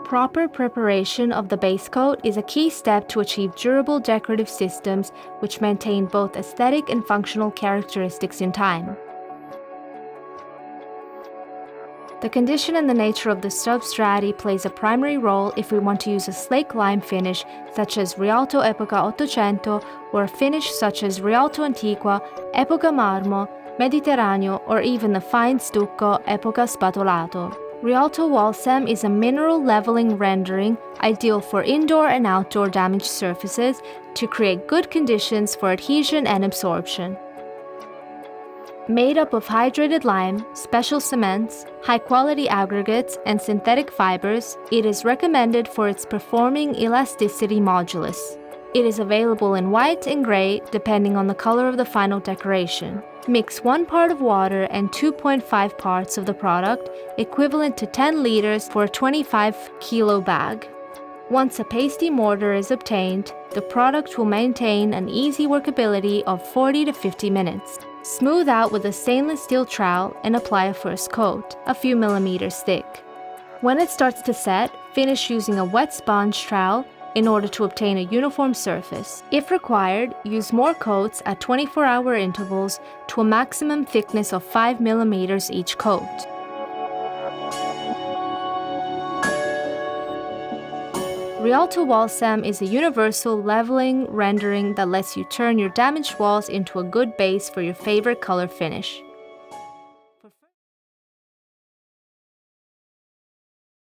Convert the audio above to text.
Proper preparation of the base coat is a key step to achieve durable decorative systems which maintain both aesthetic and functional characteristics in time. The condition and the nature of the substrati plays a primary role if we want to use a slake lime finish such as Rialto Epoca 800 or a finish such as Rialto Antiqua, Epoca Marmo, Mediterraneo, or even the fine stucco Epoca Spatolato. Rialto WallCem is a mineral leveling rendering ideal for indoor and outdoor damaged surfaces to create good conditions for adhesion and absorption. Made up of hydrated lime, special cements, high-quality aggregates, and synthetic fibers, it is recommended for its performing elasticity modulus. It is available in white and gray depending on the color of the final decoration. Mix 1 part of water and 2.5 parts of the product, equivalent to 10 liters for a 25-kilo bag. Once a pasty mortar is obtained, the product will maintain an easy workability of 40 to 50 minutes. Smooth out with a stainless steel trowel and apply a first coat, a few millimeters thick. When it starts to set, finish using a wet sponge trowel in order to obtain a uniform surface. If required, use more coats at 24-hour intervals to a maximum thickness of 5 millimeters each coat. Rialto WallCem is a universal leveling rendering that lets you turn your damaged walls into a good base for your favorite color finish.